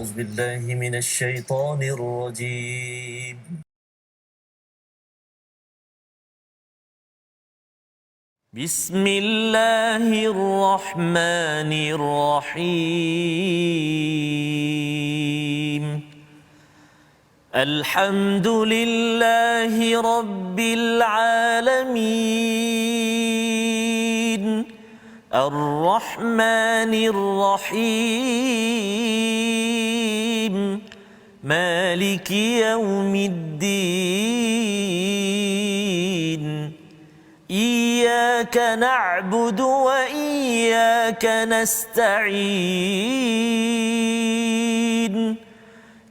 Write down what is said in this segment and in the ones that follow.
أعوذ بالله من الشيطان الرجيم. بسم الله الرحمن الرحيم. الحمد لله رب العالمين الرحمن الرحيم مالك يوم الدين إياك نعبد وإياك نستعين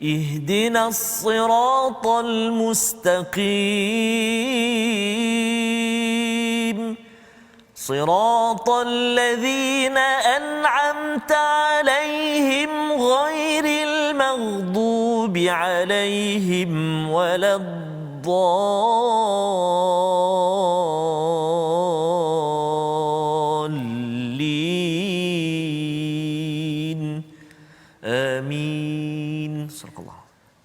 اهدنا الصراط المستقيم صراط الذين أنعمت عليهم غير المغضوب عليهم ولا الضالين آمين. صدق الله.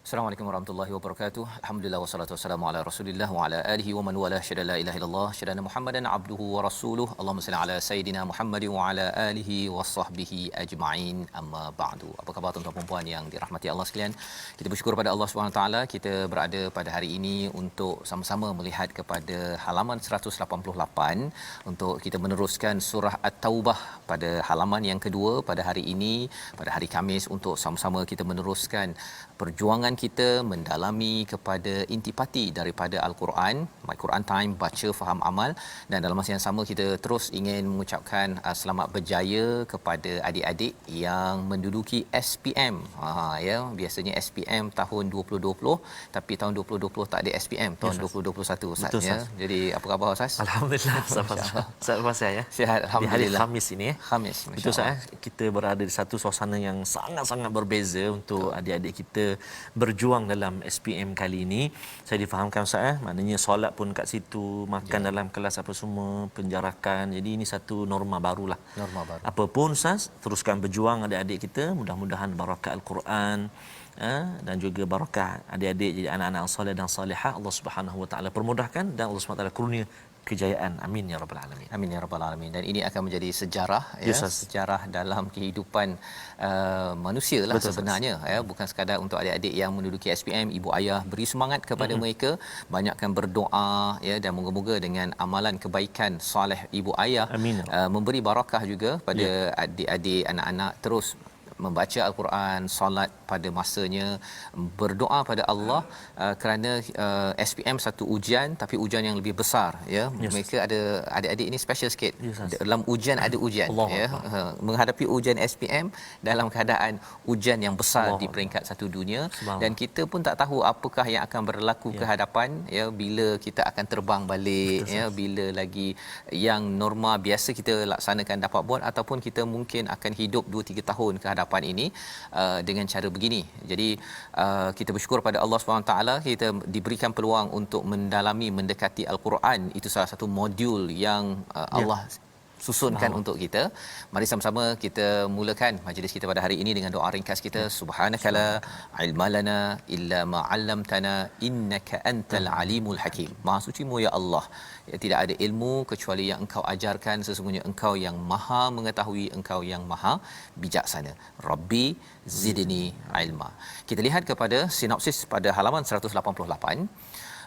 Assalamualaikum warahmatullahi wabarakatuh. Alhamdulillah wassalatu wassalamu ala Rasulillah wa ala alihi wa man wala syada la ilaha illallah syada Muhammadan abduhu wa rasuluh. Allahumma salli ala sayidina Muhammad wa ala alihi washabbihi ajma'in. Amma ba'du. Apa khabar tuan-tuan dan puan yang dirahmati Allah sekalian? Kita bersyukur pada Allah Subhanahu taala kita berada pada hari ini untuk sama-sama melihat kepada halaman 188 untuk kita meneruskan surah At-Taubah pada halaman yang kedua pada hari ini, pada hari Khamis, untuk sama-sama kita meneruskan perjuangan kita mendalami kepada intipati daripada Al-Quran, My Quran Time, baca, faham, amal. Dan dalam masa yang sama kita terus ingin mengucapkan selamat berjaya kepada adik-adik yang menduduki SPM. Ya, biasanya SPM tahun 2020, tapi tahun 2020 tak ada SPM, tahun 2021 Ustaz. Betul, Ya. Ustaz. Jadi apa khabar Ustaz? Alhamdulillah. Sahabat saya ya. Sihat Di hari alhamdulillah. Khamis ini ya. Khamis, Betul masya-Allah. Ustaz. Kita berada di satu suasana yang sangat-sangat berbeza untuk adik-adik kita berjuang dalam SPM kali ini. Saya difahamkan Ustaz, maknanya solat pun kat situ, makan dalam kelas apa semua, penjarakan. Jadi ini satu norma barulah. Norma baru. Apapun Ustaz, teruskan berjuang adik-adik kita, mudah-mudahan barakah Al-Quran dan juga barakah adik-adik jadi anak-anak soleh dan salihah. Allah Subhanahu Wa Taala permudahkan dan Allah Subhanahu Wa Taala kurnia kejayaan. Amin ya rabbal alamin. Amin ya rabbal alamin. Dan ini akan menjadi sejarah, ya, Yes, sejarah dalam kehidupan manusia lah. Betul, sebenarnya ya, bukan sekadar untuk adik-adik yang menduduki SPM, ibu ayah beri semangat kepada mereka, banyakkan berdoa ya, dan moga-moga dengan amalan kebaikan soleh ibu ayah Amin. memberi barakah juga pada adik-adik, anak-anak terus membaca Al-Quran, solat pada masanya, berdoa pada Allah kerana SPM satu ujian, tapi ujian yang lebih besar ya. Mereka ada adik-adik ini special sikit. Dalam ujian ada ujian ya. Menghadapi ujian SPM dalam keadaan ujian yang besar di peringkat satu dunia, dan kita pun tak tahu apakah yang akan berlaku ke hadapan ya, bila kita akan terbang balik ya, bila lagi yang norma biasa kita laksanakan dapat buat, ataupun kita mungkin akan hidup 2-3 tahun ke hadapan ini dengan cara begini. Jadi kita bersyukur pada Allah SWT, kita diberikan peluang untuk mendalami, mendekati Al-Quran. Itu salah satu modul yang Allah susunkan untuk kita. Mari sama-sama kita mulakan majlis kita pada hari ini dengan doa ringkas kita. Subhanakala ilmalana illa ma 'allamtana innaka antal alimul hakim. Maha suci-Mu ya Allah, ya, tidak ada ilmu kecuali yang Engkau ajarkan, sesungguhnya Engkau yang Maha mengetahui, Engkau yang Maha bijaksana. Rabbi zidni ilma. Kita lihat kepada sinopsis pada halaman 188.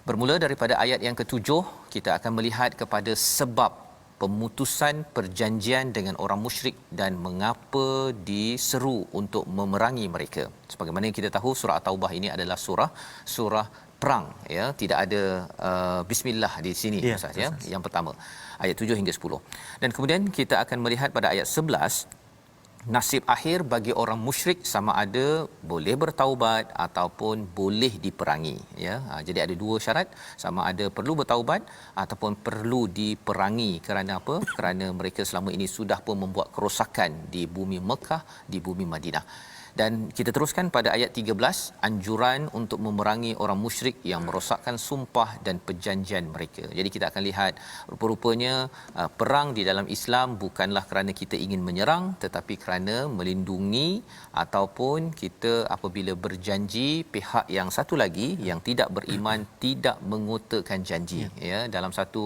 Bermula daripada ayat yang ke-7, kita akan melihat kepada sebab pemutusan perjanjian dengan orang musyrik dan mengapa diseru untuk memerangi mereka. Sebagaimana yang kita tahu, surah At-Taubah ini adalah surah perang ya, tidak ada bismillah di sini Ustaz ya. Yang pertama ayat 7 hingga 10. Dan kemudian kita akan melihat pada ayat 11, nasib akhir bagi orang musyrik sama ada boleh bertaubat ataupun boleh diperangi ya. Jadi ada dua syarat, sama ada perlu bertaubat ataupun perlu diperangi. Kerana apa? Kerana mereka selama ini sudah pun membuat kerosakan di bumi Mekah, di bumi Madinah. Dan kita teruskan pada ayat 13, anjuran untuk memerangi orang musyrik yang merosakkan sumpah dan perjanjian mereka. Jadi kita akan lihat rupa-rupanya perang di dalam Islam bukanlah kerana kita ingin menyerang, tetapi kerana melindungi, ataupun kita apabila berjanji, pihak yang satu lagi yang tidak beriman tidak mengotakan janji. Ya, dalam satu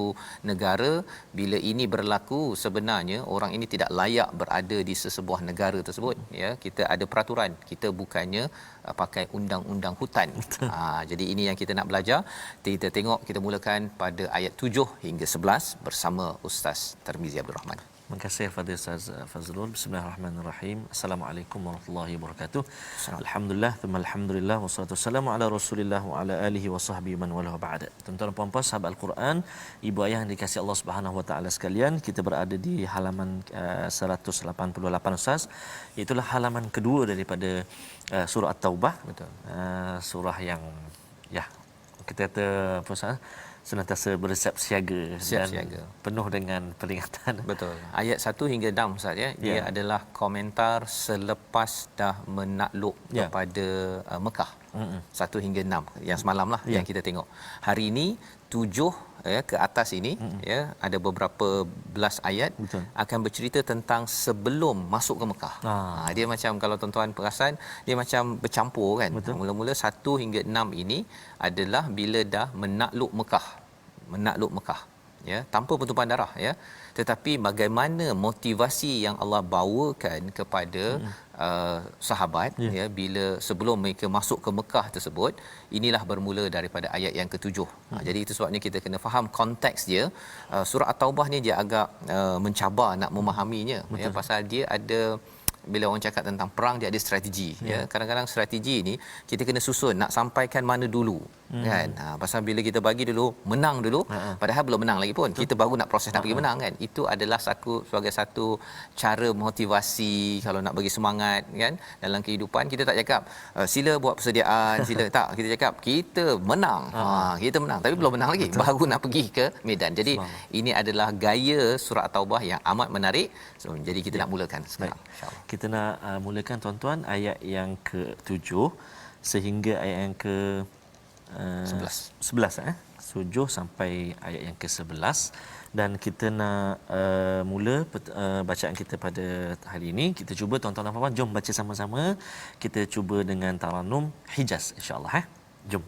negara bila ini berlaku, sebenarnya orang ini tidak layak berada di sesebuah negara tersebut. Ya, kita ada peraturan, kita bukannya pakai undang-undang hutan. Jadi ini yang kita nak belajar. Kita tengok, kita mulakan pada ayat 7 hingga 11 bersama Ustaz Tarmizi Abdul Rahman. Terima kasih kepada Ustaz Fazrul. Bismillahirrahmanirrahim. Assalamualaikum warahmatullahi wabarakatuh. Alhamdulillah, thumma alhamdulillah, wassalatu wassalamu ala Rasulillah wa ala alihi wa sahbihi man wala ba'da. Tuan-tuan dan puan-puan sahabat Al-Quran, ibu ayah yang dikasihi Allah Subhanahu wa taala sekalian, kita berada di halaman 188 Ustaz. Itulah halaman kedua daripada surah At-Taubah. Betul. Surah yang kita kata apa Ustaz? Senantiasa bersiap siaga dan penuh dengan peringatan. Betul. Ayat 1 hingga 6 Ustaz ya. Dia adalah komentar selepas dah menakluk kepada Mekah. 1 hingga 6 yang semalam lah yang kita tengok. Hari ini 7 ke atas ini ada beberapa belas ayat. Betul. Akan bercerita tentang sebelum masuk ke Mekah. Dia macam kalau tuan-tuan perasan, dia macam bercampur kan. Mula-mula 1 hingga 6 ini adalah bila dah menakluk Mekah ya, tanpa pertumpahan darah ya, tetapi bagaimana motivasi yang Allah bawakan kepada sahabat ya bila sebelum mereka masuk ke Mekah tersebut, inilah bermula daripada ayat yang ke-7. Jadi itu sebabnya kita kena faham konteks dia. Surah At-Taubah ni dia agak mencabar nak memahaminya ya, pasal dia ada, bila orang cakap tentang perang, dia ada strategi ya. Kadang-kadang strategi ni kita kena susun nak sampaikan mana dulu kan. Pasal bila kita bagi dulu, menang dulu, padahal belum menang lagi pun, kita baru nak proses nak bagi menang kan. Itu adalah sebagai satu cara motivasi kalau nak bagi semangat kan. Dalam kehidupan kita tak cakap sila buat persediaan, sila tak, kita cakap kita menang. Kita menang tapi belum menang lagi, baru nak pergi ke medan. Jadi ini adalah gaya surah At-Taubah yang amat menarik. Jadi kita nak mulakan sekarang insya-Allah. Kita nak mulakan tuan-tuan ayat yang ke-7 sehingga ayat yang ke-11 7 sampai ayat yang ke-11, dan kita nak mula bacaan kita pada hari ini. Kita cuba tuan-tuan dan puan-puan, jom baca sama-sama. Kita cuba dengan taranum Hijaz insya-Allah Jom.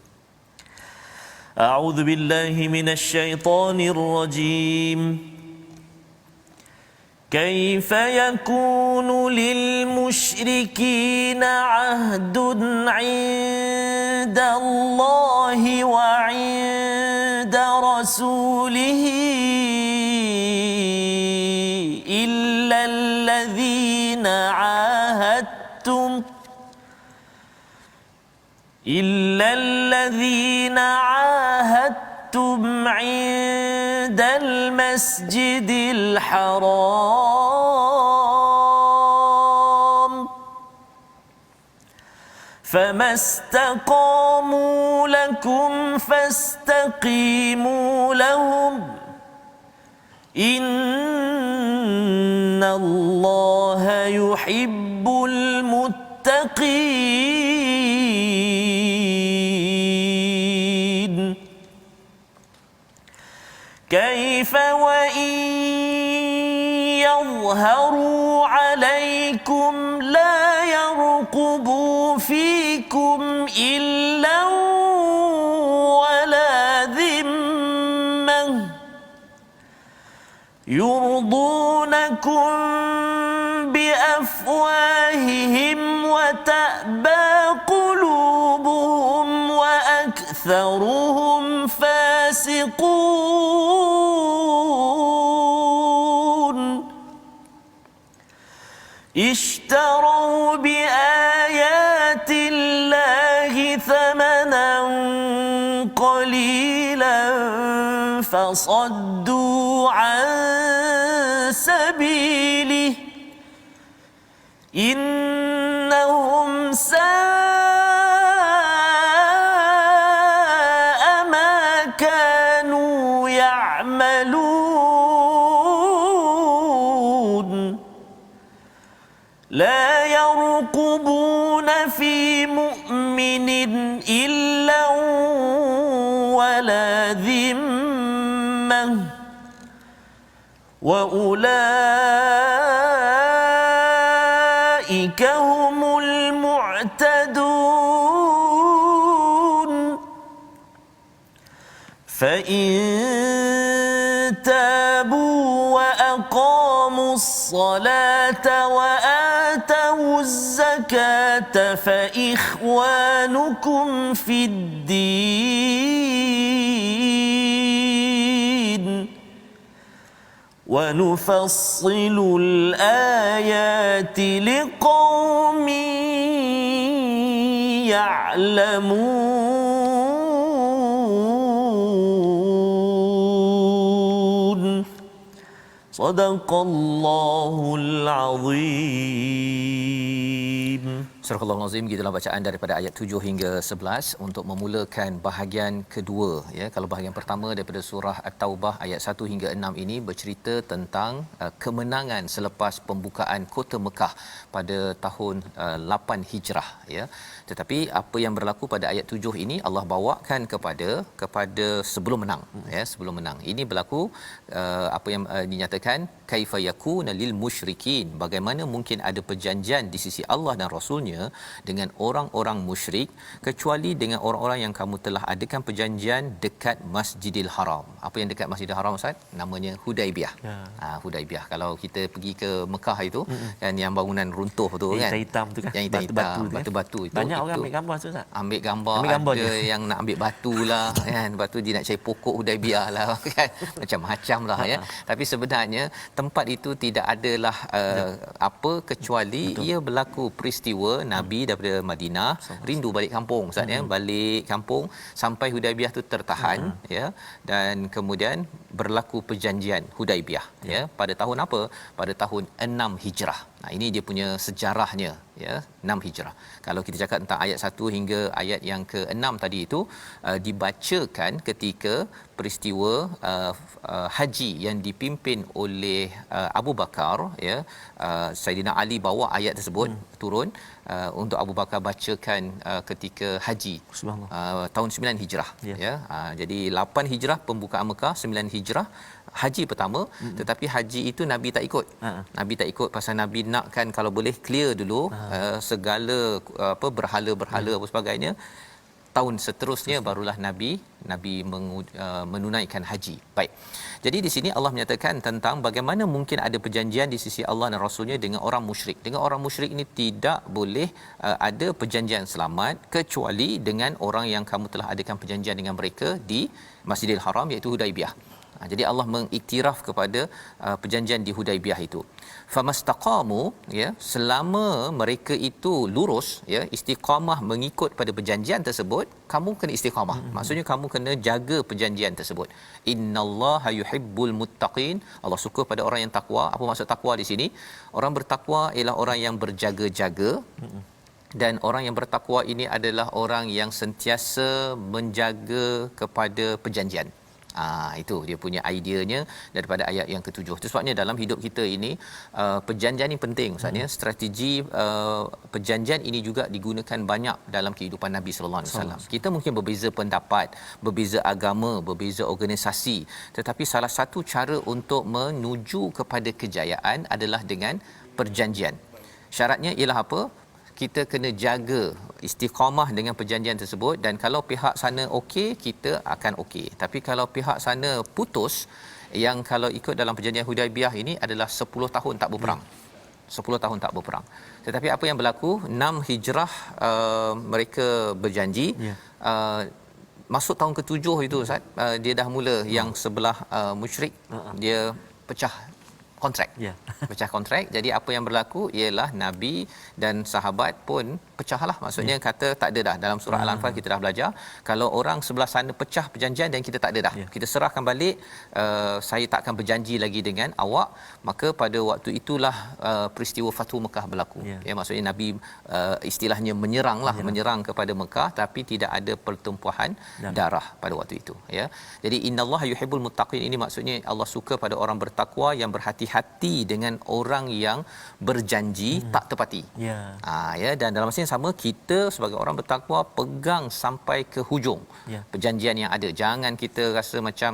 A'udzu billahi minasyaitonir rajim. كيف يكون للمشركين عهد عند الله وعند رسوله إلا الذين عاهدتم عند المسجد الحرام فما استقاموا لكم فاستقيموا لهم إن الله يحب المتقين كيف وإن يظهروا عليكم لا يرقبوا فيكم إلا ولا ذمة يرضونكم بأفواههم وتأبى قلوبهم وأكثرهم فاسقون اشتروا بآيات الله ثمنا قليلا فصدوا عن سبيله إنهم ساء ما كانوا يعملون لا يرقبون ولا ذمة وأولئك هم المعتدون فإن تابوا وأقاموا الصلاة وآتوا الزكاة فإخوانكم في الدين ونفصل الآيات لقوم يعلمون صدق الله العظيم. Surah Al-Azim, gitulah bacaan daripada ayat 7 hingga 11 untuk memulakan bahagian kedua, ya. Kalau bahagian pertama daripada surah At-Taubah ayat 1 hingga 6 ini bercerita tentang kemenangan selepas pembukaan kota Mekah pada tahun 8 Hijrah, ya. Tetapi apa yang berlaku pada ayat 7 ini Allah bawakan kepada sebelum menang, ya, sebelum menang. Ini berlaku apa yang dinyatakan kaifa yakuna lil musyrikin, bagaimana mungkin ada perjanjian di sisi Allah dan Rasulnya dengan orang-orang musyrik kecuali dengan orang-orang yang kamu telah adakan perjanjian dekat Masjidil Haram. Apa yang dekat Masjidil Haram, Ustaz? Namanya Hudaibiyah. Ya. Hudaibiyah. Kalau kita pergi ke Mekah itu kan, yang bangunan runtuh tu kan, hitam tu kan, yang hitam, batu-batu itu. Banyak orang ambil gambar tu, Ustaz. Ambil gambar ada yang nak ambil batu lah kan, lepas tu dia nak cari pokok Hudaibiyah lah kan, macam-macam lah ya. Tapi sebenarnya tempat itu tidak adalah apa kecuali ia berlaku peristiwa Nabi daripada Madinah rindu balik kampung, Ustaz, ya, balik kampung sampai Hudaibiyah tu tertahan, ya, dan kemudian berlaku perjanjian Hudaibiyah, ya, pada tahun apa? Pada tahun 6 Hijrah. Nah, ini dia punya sejarahnya, ya, 6 Hijrah. Kalau kita cakap tentang ayat 1 hingga ayat yang ke-6 tadi itu dibacakan ketika peristiwa haji yang dipimpin oleh Abu Bakar, ya. Saidina Ali bawa ayat tersebut turun untuk Abu Bakar bacakan ketika haji tahun 9 Hijrah, ya. Jadi 8 Hijrah pembukaan Mekah, 9 Hijrah haji pertama, tetapi haji itu Nabi tak ikut. Nabi tak ikut pasal Nabi nakkan kalau boleh clear dulu segala apa berhala-berhala apa sebagainya. Tahun seterusnya barulah Nabi menunaikan haji. Baik. Jadi di sini Allah menyatakan tentang bagaimana mungkin ada perjanjian di sisi Allah dan Rasulnya dengan orang musyrik. Dengan orang musyrik ini tidak boleh ada perjanjian selamat kecuali dengan orang yang kamu telah adakan perjanjian dengan mereka di Masjidil Haram, iaitu Hudaibiyah. Jadi Allah mengiktiraf kepada perjanjian di Hudaibiyah itu. Famastaqamu, ya, selama mereka itu lurus, ya, istiqamah mengikut pada perjanjian tersebut, kamu kena istiqamah. Maksudnya kamu kena jaga perjanjian tersebut. Innallaha yuhibbul muttaqin. Allah suka pada orang yang takwa. Apa maksud takwa di sini? Orang bertakwa ialah orang yang berjaga-jaga. Dan orang yang bertakwa ini adalah orang yang sentiasa menjaga kepada perjanjian. Itu dia punya ideanya daripada ayat yang ke-7. Itu sebabnya dalam hidup kita ini perjanjian ini penting, Ustaz, ya. Strategi perjanjian ini juga digunakan banyak dalam kehidupan Nabi sallallahu alaihi wasallam. Kita mungkin berbeza pendapat, berbeza agama, berbeza organisasi, tetapi salah satu cara untuk menuju kepada kejayaan adalah dengan perjanjian. Syaratnya ialah apa? Kita kena jaga istiqamah dengan perjanjian tersebut, dan kalau pihak sana okey, kita akan okey. Tapi kalau pihak sana putus, yang kalau ikut dalam perjanjian Hudaibiyah ini adalah 10 tahun tak berperang. 10 tahun tak berperang. Tetapi apa yang berlaku? 6 Hijrah mereka berjanji. Masuk tahun ke-7 itu, Ustaz, dia dah mula yang sebelah musyrik dia pecah kontrak. Pecah kontrak. Jadi apa yang berlaku ialah Nabi dan sahabat pun pecahlah. Maksudnya kata tak ada dah. Dalam surah Al-Anfal kita dah belajar, kalau orang sebelah sana pecah perjanjian dan kita tak ada dah, kita serahkan balik, saya tak akan berjanji lagi dengan awak. Maka pada waktu itulah peristiwa Fathu Mekah berlaku. Ya, maksudnya Nabi istilahnya menyerang kepada Mekah, tapi tidak ada pertumpahan darah pada waktu itu, ya. Jadi innallaha yuhibbul muttaqin ini maksudnya Allah suka pada orang bertakwa yang berhati-hati hati dengan orang yang berjanji tak tepati. Ya. Ya, dan dalam masa yang sama kita sebagai orang bertakwa pegang sampai ke hujung Ya. perjanjian yang ada. Jangan kita rasa macam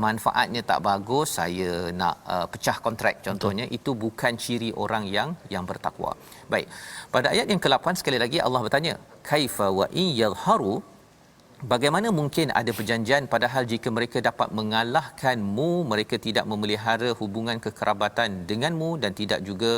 manfaatnya tak bagus, saya nak pecah kontrak contohnya. Itu bukan ciri orang yang bertakwa. Baik. Pada ayat yang ke-8 sekali lagi Allah bertanya, kaifa wa in yadhharu, bagaimana mungkin ada perjanjian padahal jika mereka dapat mengalahkanmu, mereka tidak memelihara hubungan kekerabatan denganmu dan tidak juga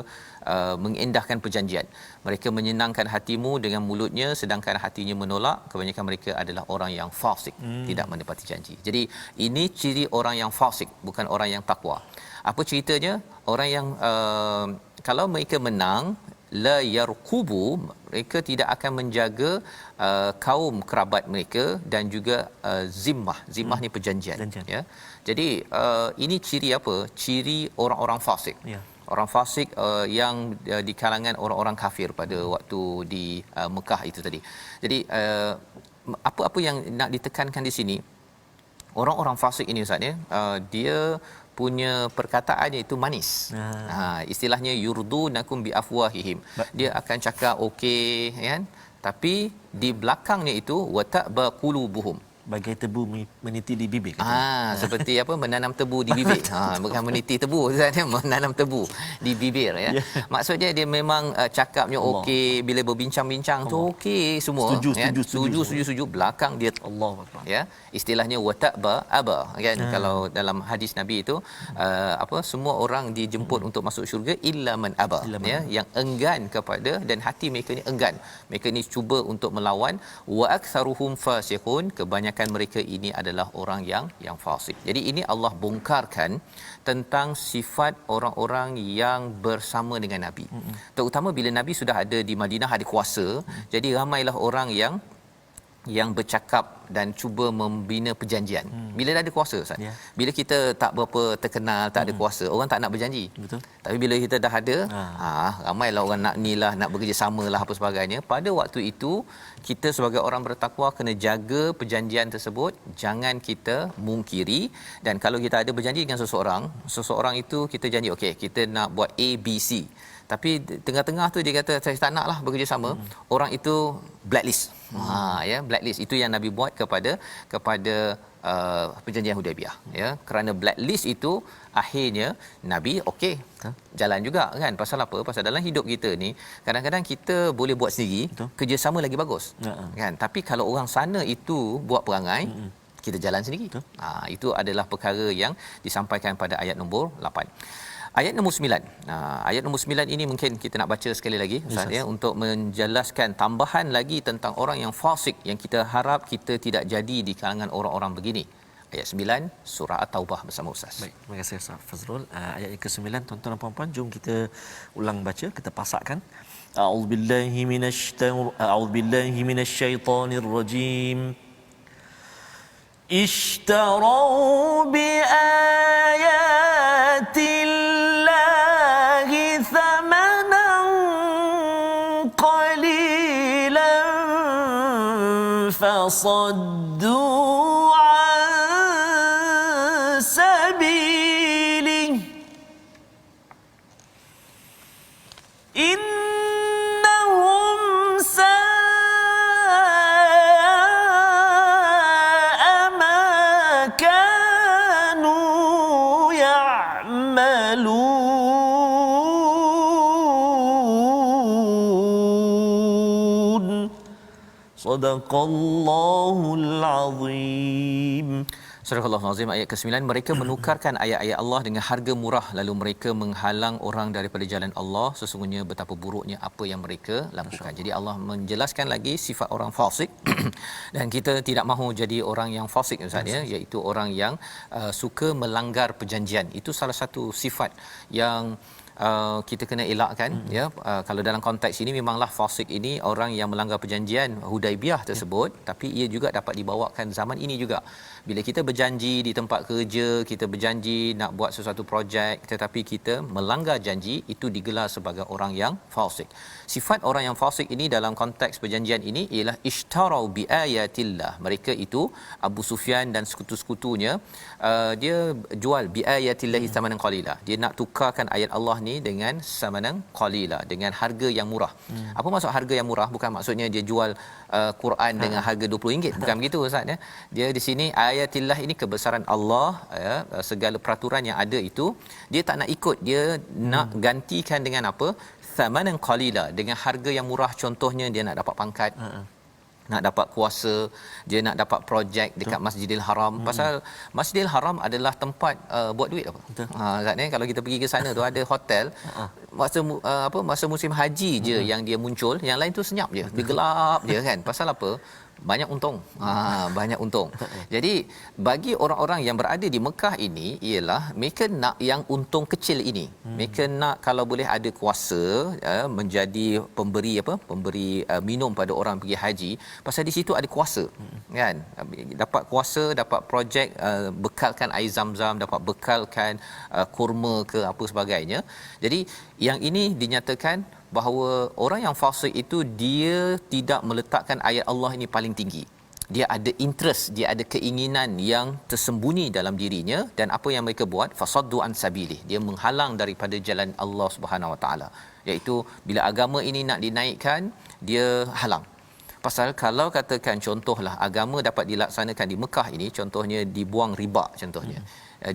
mengendahkan perjanjian. Mereka menyenangkan hatimu dengan mulutnya sedangkan hatinya menolak. Kebanyakan mereka adalah orang yang fasik, tidak menepati janji. Jadi ini ciri orang yang fasik, bukan orang yang takwa. Apa ceritanya? Orang yang kalau mereka menang, la yarqubu, mereka tidak akan menjaga kaum kerabat mereka dan juga zimmah ni perjanjian. Ya. Jadi ini ciri apa? Ciri orang-orang fasik. Ya. Orang fasik yang di kalangan orang-orang kafir pada waktu di Mekah itu tadi. Jadi apa-apa yang nak ditekankan di sini, orang-orang fasik ini Ustaz ya, dia punya perkataannya itu manis. Istilahnya yurdunakum bi afwahihim. Dia akan cakap okey kan, tapi di belakangnya itu wata'ba qulubuhum, bagai tebu meniti di bibir. Seperti apa, menanam tebu di bibir. Bukan meniti tebu Ustaz, menanam tebu di bibir ya. Maksudnya dia memang cakapnya okey, bila berbincang-bincang tu okey semua, setuju, belakang dia Allahuakbar. Ya, istilahnya wata'ba aba kan. Kalau dalam hadis Nabi itu semua orang dijemput untuk masuk syurga illa man aba, ya, yang enggan kepada, dan hati mereka ni enggan. Mereka ni cuba untuk melawan. Wa aktsaruhum fasiqun, kebanyakan mereka ini adalah orang yang fasik. Jadi ini Allah bongkarkan tentang sifat orang-orang yang bersama dengan Nabi. Terutama bila Nabi sudah ada di Madinah, ada kuasa. Jadi ramailah orang yang bercakap dan cuba membina perjanjian. Bila dah ada kuasa Ustaz. Bila kita tak berapa terkenal, tak ada kuasa, orang tak nak berjanji. Betul. Tapi bila kita dah ada, ramailah orang nak nilah, nak bekerjasamalah apa sebagainya. Pada waktu itu kita sebagai orang bertakwa kena jaga perjanjian tersebut, jangan kita mungkiri. Dan kalau kita ada berjanji dengan seseorang itu kita janji okey, kita nak buat A B C. Tapi tengah-tengah tu dia kata saya tak naklah bekerjasama, orang itu blacklist. Blacklist itu yang Nabi buat kepada perjanjian Hudaibiyah, ya. Kerana blacklist itu akhirnya Nabi okey, jalan juga kan. Pasal apa? Pasal dalam hidup kita ni kadang-kadang kita boleh buat sendiri, kerjasama lagi bagus. Kan? Tapi kalau orang sana itu buat perangai, kita jalan sendiri. Itu adalah perkara yang disampaikan pada ayat nombor 8. Ayat nombor 9. Ayat nombor 9 ini mungkin kita nak baca sekali lagi Ustaz, ya, untuk menjelaskan tambahan lagi tentang orang yang fasik yang kita harap kita tidak jadi di kalangan orang-orang begini. Ayat 9 surah At-Taubah bersama Ustaz. Baik, terima kasih Ustaz Fazrul. Ayat yang ke-9, tuan-tuan dan puan-puan, jom kita ulang baca, kita pasakkan. A'udzubillahi minasyaitonir rajim. Ishtarau bi ayatillahi thamanan qalilan fasaddu an sabilihi innahum sa'a ma kanu ya'malun. Sadaqallahul azim. Surah Al-Azim ayat ke-9, mereka menukarkan ayat-ayat Allah dengan harga murah lalu mereka menghalang orang daripada jalan Allah. Sesungguhnya betapa buruknya apa yang mereka lakukan. Jadi Allah menjelaskan lagi sifat orang fasik dan kita tidak mahu jadi orang yang fasik Ustaz, ya, iaitu orang yang suka melanggar perjanjian. Itu salah satu sifat yang kita kena elakkan ya. Kalau dalam konteks ini memanglah fasik ini orang yang melanggar perjanjian Hudaibiyah tersebut, tapi ia juga dapat dibawakan zaman ini juga. Bila kita berjanji di tempat kerja, kita berjanji nak buat sesuatu projek tetapi kita melanggar janji, itu digelar sebagai orang yang fasik. Sifat orang yang fasik ini dalam konteks perjanjian ini ialah ishtarau bi ayatillah. Mereka itu Abu Sufyan dan sekutu-sekutunya, dia jual bi ayatillah samanan qalila. Dia nak tukarkan ayat Allah ni dengan samanan qalila, dengan harga yang murah. Apa maksud harga yang murah? Bukan maksudnya dia jual Quran dengan harga RM20, bukan begitu ustaz ya. Dia di sini ayatillah ini kebesaran Allah ya, segala peraturan yang ada itu dia tak nak ikut, dia nak gantikan dengan apa? Thamanan qalila, dengan harga yang murah. Contohnya dia nak dapat pangkat, nak dapat kuasa, dia nak dapat projek dekat Masjidil Haram. Pasal Masjidil Haram adalah tempat buat duit apa. Ustaz ni kalau kita pergi ke sana tu ada hotel. Masa musim haji je yang dia muncul, yang lain tu senyap je, dia gelap je kan. Pasal apa? Banyak untung. Banyak untung. Jadi bagi orang-orang yang berada di Mekah ini ialah mereka nak yang untung kecil ini. Mereka nak kalau boleh ada kuasa menjadi pemberi minum pada orang pergi haji, pasal di situ ada kuasa. Kan? Dapat kuasa, dapat projek, bekalkan air Zam-Zam, dapat bekalkan kurma ke apa sebagainya. Jadi yang ini dinyatakan bahawa orang yang fasik itu dia tidak meletakkan ayat Allah ini paling tinggi. Dia ada interest, dia ada keinginan yang tersembunyi dalam dirinya, dan apa yang mereka buat, fasaddu an sabilih, dia menghalang daripada jalan Allah Subhanahu Wa Taala, iaitu bila agama ini nak dinaikkan, dia halang. Pasal kalau katakan contohlah agama dapat dilaksanakan di Mekah ini, contohnya dibuang riba, contohnya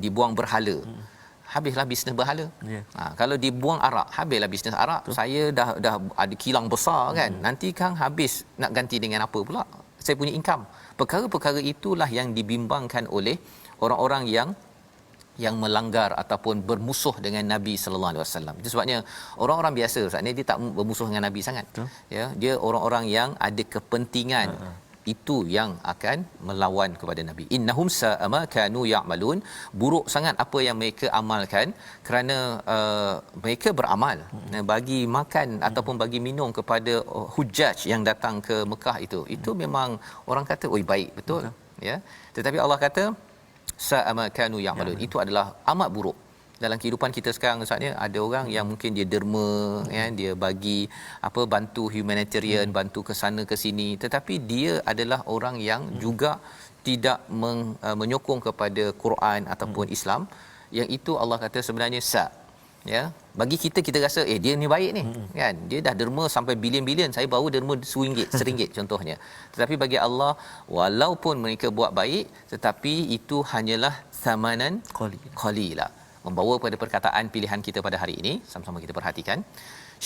dibuang berhala, habislah bisnes berhala. Kalau dibuang arak, habislah bisnes arak. Saya dah ada kilang besar kan. Nanti kan habis, nak ganti dengan apa pula? Saya punya income. Perkara-perkara itulah yang dibimbangkan oleh orang-orang yang melanggar ataupun bermusuh dengan Nabi sallallahu alaihi wasallam. Itu sebabnya orang-orang biasa Ustaz ni dia tak bermusuh dengan Nabi sangat. Ya, dia orang-orang yang ada kepentingan itu yang akan melawan kepada Nabi. Innahum sa'ama kanu ya'malun, buruk sangat apa yang mereka amalkan, kerana mereka beramal bagi makan ataupun bagi minum kepada hujjaj yang datang ke Mekah itu memang orang kata oi baik betul ya, tetapi Allah kata sa'ama kanu ya'malun, itu adalah amat buruk. Dalam kehidupan kita sekarang Ustaz ni ada orang yang mungkin dia derma ya, dia bagi bantu humanitarian, bantu ke sana ke sini, tetapi dia adalah orang yang juga tidak menyokong kepada Quran ataupun Islam. Yang itu Allah kata sebenarnya ya, bagi kita rasa dia ni baik ni kan, dia dah derma sampai bilion-bilion, saya baru derma RM1 contohnya. Tetapi bagi Allah, walaupun mereka buat baik, tetapi itu hanyalah thamanan qalila. Membawa pada perkataan pilihan kita pada hari ini, sama-sama kita perhatikan.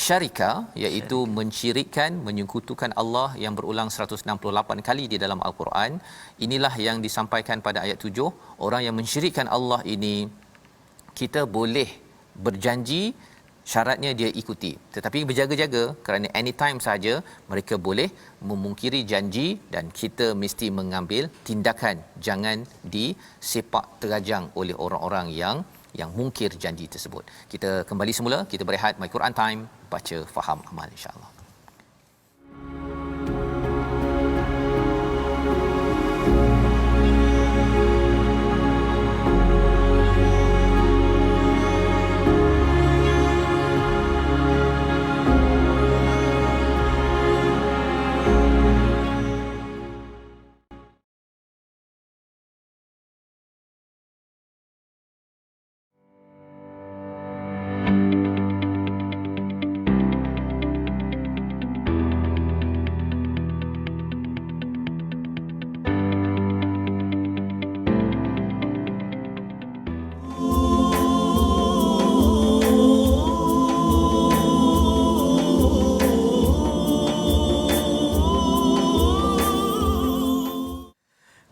Syarika, iaitu mensyirikkan, menyekutukan Allah yang berulang 168 kali di dalam Al-Quran. Inilah yang disampaikan pada ayat 7. Orang yang mensyirikkan Allah ini, kita boleh berjanji, syaratnya dia ikuti, tetapi berjaga-jaga, kerana anytime saja mereka boleh memungkiri janji, dan kita mesti mengambil tindakan. Jangan disepak terajang oleh orang-orang yang mungkir janji tersebut. Kita kembali semula, kita berehat My Quran Time, baca, faham, amal, insya-Allah.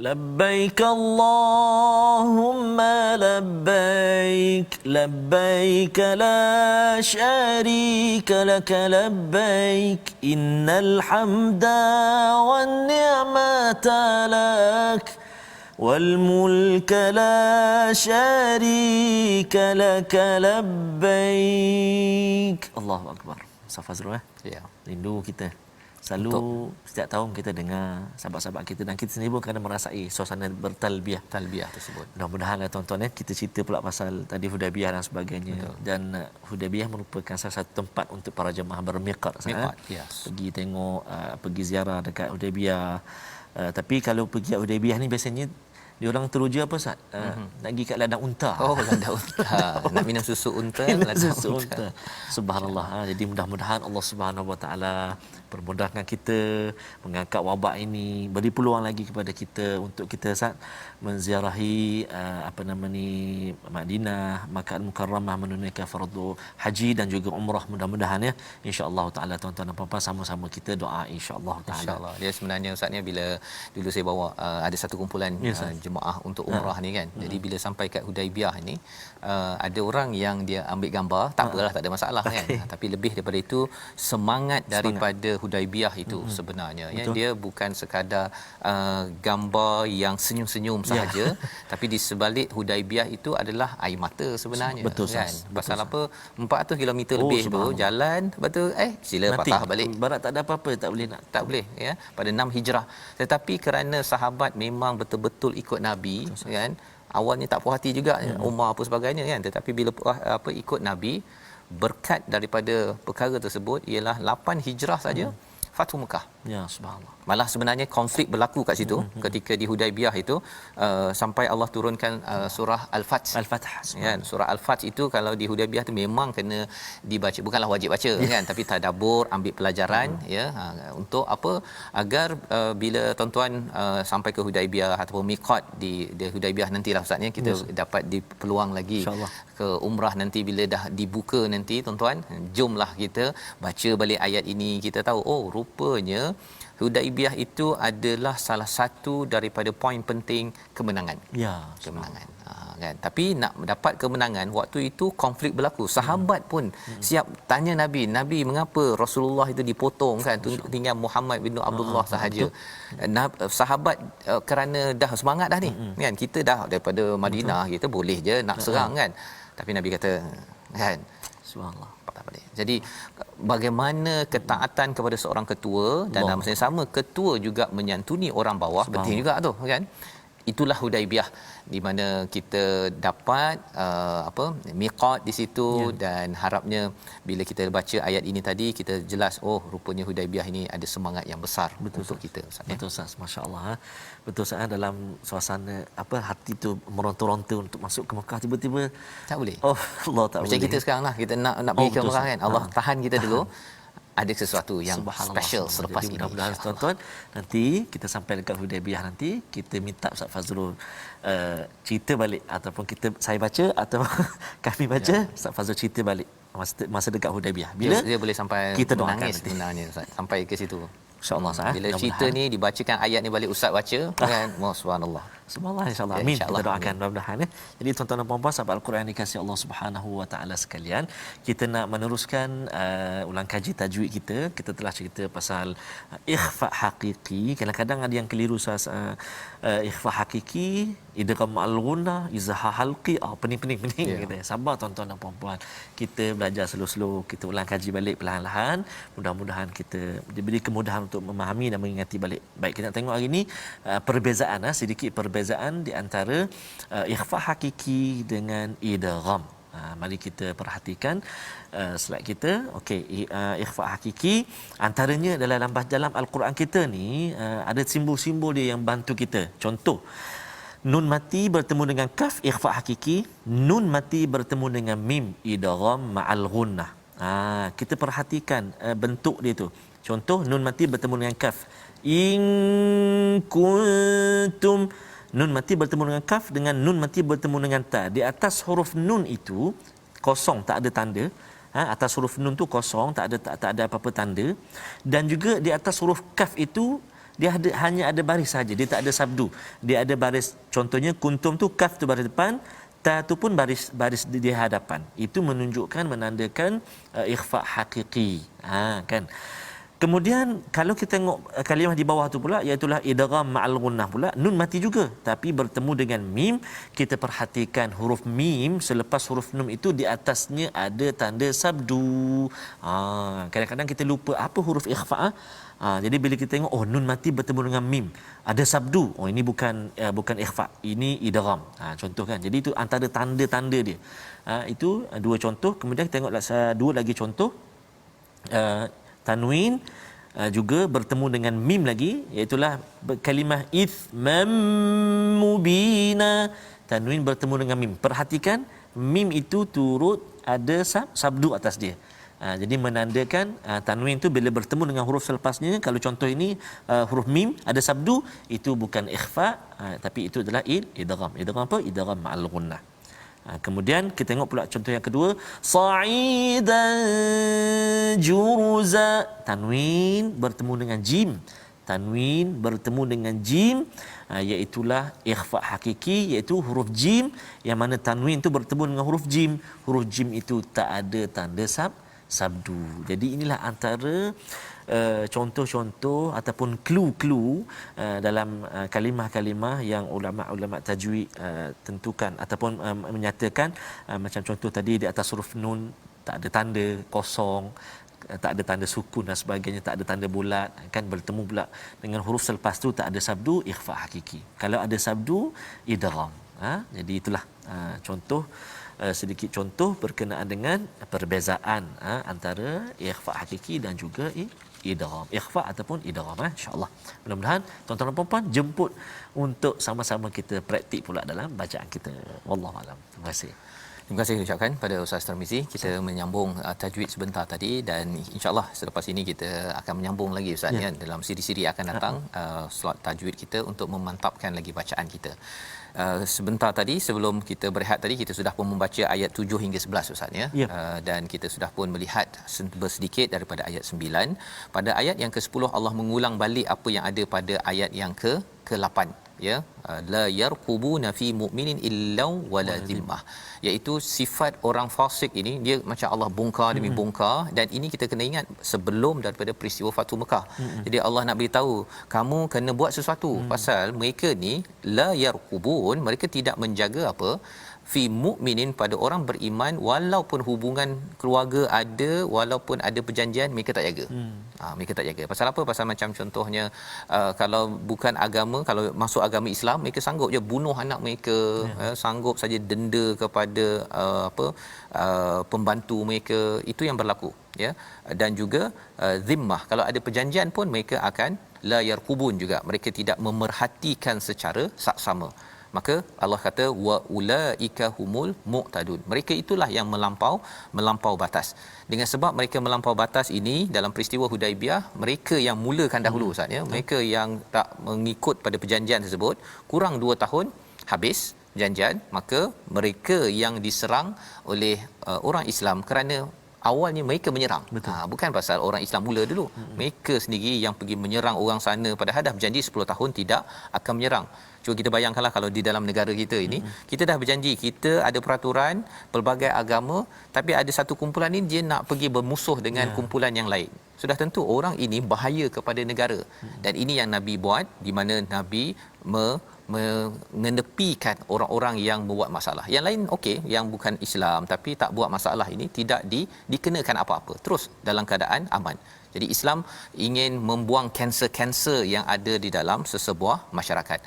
لبيك اللهم لبيك لبيك لا شريك لك لبيك إن الحمد والنعمة لك wal mulka la syarika lak labbaik. Allahu akbar. Ustaz Fazrul Ya. rindu kita. Selalu setiap tahun kita dengar sahabat-sahabat kita dan kita sendiri pun kena merasai suasana bertalbiah Tersebut. mudah-mudahan tuan-tuan kita cerita pula pasal tadi Hudaibiyah dan sebagainya. Betul. Dan Hudaibiyah merupakan salah satu tempat untuk para jemaah bermiqat Yes. pergi tengok pergi ziarah dekat Hudaibiyah. Tapi kalau pergi Hudaibiyah ni biasanya diorang teruja apa Ustaz? Nak pergi kat ladang unta. Oh, ladang unta. Nak minum susu unta, ladang Susu unta. Subhanallah. Jadi mudah-mudahan Allah Subhanahu Wa Taala permudahkan kita mengangkat wabak ini, beri peluang lagi kepada kita untuk kita menziarahi Madinah, Makkah Al-Mukarramah, menunaikan fardu haji dan juga umrah. Mudah-mudahan ya, insya-Allah taala tuan-tuan dan puan-puan sama-sama kita doa insya-Allah taala. InsyaAllah. Dia sebenarnya Ustaz ni bila dulu saya bawa ada satu kumpulan jemaah untuk umrah ni kan. Jadi bila sampai kat Hudaibiyah ni ada orang yang dia ambil gambar, tak apalah, tak ada masalah kan. Tapi lebih daripada itu semangat daripada Hudaibiyah itu sebenarnya ya, dia bukan sekadar gambar yang senyum-senyum sahaja tapi di sebalik Hudaibiyah itu adalah air mata sebenarnya. Betul, kan. betul, Pasal apa 400 km lebih tu jalan, lepas tu sila mati. patah balik. Barat tak ada apa-apa, tak boleh Ya, pada 6 Hijrah. Tetapi kerana sahabat memang betul-betul ikut Nabi kan, awalnya tak puas hati juga Umar apa sebagainya kan, tetapi bila ikut Nabi, berkat daripada perkara tersebut ialah 8 Hijrah saja Fathu Mekah. Ya, subhanallah. Malah sebenarnya konflik berlaku kat situ ketika di Hudaibiyah itu sampai Allah turunkan surah Al-Fath. Kan, surah Al-Fath itu kalau di Hudaibiyah tu memang kena dibaca, bukanlah wajib baca kan, tapi tadabbur, ambil pelajaran ya, untuk apa, agar bila tuan-tuan sampai ke Hudaibiyah ataupun miqat di Hudaibiyah nantilah Ustaz ya, kita dapat peluang lagi ke umrah nanti bila dah dibuka nanti tuan-tuan, jomlah kita baca balik ayat ini, kita tahu rupanya Hudaibiyah itu adalah salah satu daripada poin penting kemenangan. Ya, kemenangan. Kan. Tapi nak dapat kemenangan, waktu itu konflik berlaku. Sahabat pun siap tanya Nabi, mengapa Rasulullah itu dipotong kan? Tinggal Muhammad bin Abdullah sahaja. Sahabat kerana dah semangat dah ni. Kan, kita dah daripada Madinah, kita boleh je nak serang kan. Tapi Nabi kata kan, subhanallah, tak boleh. Jadi bagaimana ketaatan kepada seorang ketua dan dalam masa yang sama ketua juga menyantuni orang bawah, penting juga tu kan. Itulah Hudaibiyah di mana kita dapat miqat di situ dan harapnya bila kita baca ayat ini tadi kita jelas rupanya Hudaibiyah ini ada semangat yang besar untuk kita Ustaz. Betul Ustaz, masya-Allah. Betul Ustaz, dalam suasana hati tu meronta-ronta untuk masuk ke Mekah, tiba-tiba tak boleh. Allah tak macam boleh. Kita sekarang lah kita nak pergi ke Mekah kan. Allah tahan kita dulu. Ada sesuatu yang special selepas ini. Mudah-mudahan tuan-tuan nanti kita sampai dekat Hudaibiyah nanti kita minta Ustaz Fazrul cerita balik, ataupun saya baca atau kami baca, Ustaz Fazrul cerita balik masa dekat Hudaibiyah. Bila dia boleh sampai kita menangis sebenarnya Ustaz, sampai ke situ. InsyaAllah Ustaz. Bila cerita ni dibacakan ayat ni balik Ustaz baca kan, subhanallah. Subhanallah, insya-Allah. Amin. Kita doakan mudah-mudahan ya. Jadi tuan-tuan dan puan-puan sahabat Al-Quran dikasihi Allah Subhanahu wa taala sekalian, kita nak meneruskan ulang kaji tajwid kita. Kita telah cerita pasal ikhfa haqiqi. Kadang-kadang ada yang keliru Ustaz. Ikhfa haqiqi, idgham al-ghunnah, izhar halqi. Pening gitu. Sabar tuan-tuan dan puan-puan. Kita belajar slow-slow, kita ulang kaji balik perlahan-lahan. Mudah-mudahan kita diberi kemudahan untuk memahami dan mengingati balik. Baik, kita nak tengok hari ini perbezaan sedikit perbezaan di antara ikhfa hakiki dengan idgham. Mari kita perhatikan slide kita. Okey, ikhfa hakiki antaranya dalam Al-Quran kita ni ada simbol-simbol dia yang bantu kita. Contoh, nun mati bertemu dengan kaf ikhfa hakiki, nun mati bertemu dengan mim idgham ma'al ghunnah. Kita perhatikan bentuk dia tu. Contoh, nun mati bertemu dengan kaf. In kuntum, nun mati bertemu dengan kaf dengan nun mati bertemu dengan ta. Di atas huruf nun itu kosong, tak ada tanda. Atas huruf nun tu kosong, tak ada apa-apa tanda. Dan juga di atas huruf kaf itu dia hanya ada baris saja, dia tak ada sabdu. Dia ada baris. Contohnya kuntum tu kaf tu baris depan, ta tu pun baris di hadapan. Itu menunjukkan, menandakan ikhfa haqiqi. Kan. Kemudian kalau kita tengok kalimah di bawah tu pula, iaitu idgham ma'al gunnah pula, nun mati juga tapi bertemu dengan mim. Kita perhatikan huruf mim selepas huruf nun itu di atasnya ada tanda sabdu. Kadang-kadang kita lupa apa huruf ikhfa. Jadi bila kita tengok nun mati bertemu dengan mim, ada sabdu. Ini bukan ikhfa, ini idgham. Contoh kan. Jadi itu antara tanda-tanda dia. Itu dua contoh. Kemudian kita tengok dua lagi contoh. Tanwin juga bertemu dengan mim lagi, iaitu kalimah ithmam mubina. Tanwin bertemu dengan mim. Perhatikan mim itu turut ada sabdu atas dia. Jadi menandakan tanwin itu bila bertemu dengan huruf selepasnya, kalau contoh ini huruf mim ada sabdu, itu bukan ikhfa, tapi itu adalah idgham. Idgham apa? Idgham ma'al gunnah. Kemudian kita tengok pula contoh yang kedua, sa'idan juruza. Tanwin bertemu dengan jim. Tanwin bertemu dengan jim, iaitulah ikhfa hakiki, iaitu huruf jim, yang mana tanwin itu bertemu dengan huruf jim. Huruf jim itu tak ada tanda sabdu. Jadi inilah antara contoh-contoh ataupun clue-clue dalam kalimah-kalimah yang ulama-ulama tajwid tentukan ataupun menyatakan, macam contoh tadi di atas huruf nun tak ada tanda, kosong, tak ada tanda sukun dan sebagainya, tak ada tanda bulat kan, bertemu pula dengan huruf selepas tu tak ada sabdu, ikhfa hakiki. Kalau ada sabdu, idgham. Jadi itulah contoh, sedikit contoh berkenaan dengan perbezaan antara ikhfa hakiki dan juga idgham, ikhfa ataupun idgham, insya-Allah. Mudah-mudahan tuan-tuan dan puan-puan jemput untuk sama-sama kita praktik pula dalam bacaan kita. Wallahu alam. Terima kasih. Terima kasih ucapkan pada Ustaz Tarmizi. Kita menyambung tajwid sebentar tadi, dan insya-Allah selepas ini kita akan menyambung lagi Ustaz dalam siri-siri akan datang slot tajwid kita untuk memantapkan lagi bacaan kita. Sebentar tadi sebelum kita berehat tadi, kita sudah pun membaca ayat 7 hingga 11 Ustaz dan kita sudah pun melihat sedikit daripada ayat 9. Pada ayat yang ke-10 Allah mengulang balik apa yang ada pada ayat yang ke-8, la yarqubuna fi mu'minin illa wala dhimmah, iaitu sifat orang fasik ini dia macam Allah bongkar demi bongkar, dan ini kita kena ingat sebelum daripada peristiwa Fathu Mekah. Jadi Allah nak beritahu kamu kena buat sesuatu, pasal mereka ni la yarqubun, mereka tidak menjaga apa fi mu'minin, pada orang beriman, walaupun hubungan keluarga ada, walaupun ada perjanjian, mereka tak jaga. Mereka tak jaga. Pasal apa? Pasal macam contohnya kalau bukan agama, kalau masuk agama Islam, mereka sanggup je bunuh anak mereka, sanggup saja denda kepada pembantu mereka. Itu yang berlaku, dan juga zimmah, kalau ada perjanjian pun mereka akan la yarqubun juga, mereka tidak memerhatikan secara saksama. Maka Allah kata wa ulaika humul mu'tadun, mereka itulah yang melampau batas. Dengan sebab mereka melampau batas ini dalam peristiwa Hudaibiyah, mereka yang mulakan dahulu Ustaz, mereka yang tak mengikut pada perjanjian tersebut, kurang 2 tahun habis perjanjian, maka mereka yang diserang oleh orang Islam kerana awalnya mereka menyerang. Bukan pasal orang Islam mula dulu. Mereka sendiri yang pergi menyerang orang sana, padahal dah berjanji 10 tahun tidak akan menyerang. Cuba kita bayangkanlah kalau di dalam negara kita ini, kita dah berjanji, kita ada peraturan pelbagai agama, tapi ada satu kumpulan ni dia nak pergi bermusuh dengan kumpulan yang lain. Sudah tentu orang ini bahaya kepada negara. Dan ini yang Nabi buat, di mana Nabi mengenepikan orang-orang yang membuat masalah. Yang lain okey, yang bukan Islam tapi tak buat masalah ini tidak dikenakan apa-apa, terus dalam keadaan aman. Jadi Islam ingin membuang kanser-kanser yang ada di dalam sesebuah masyarakat.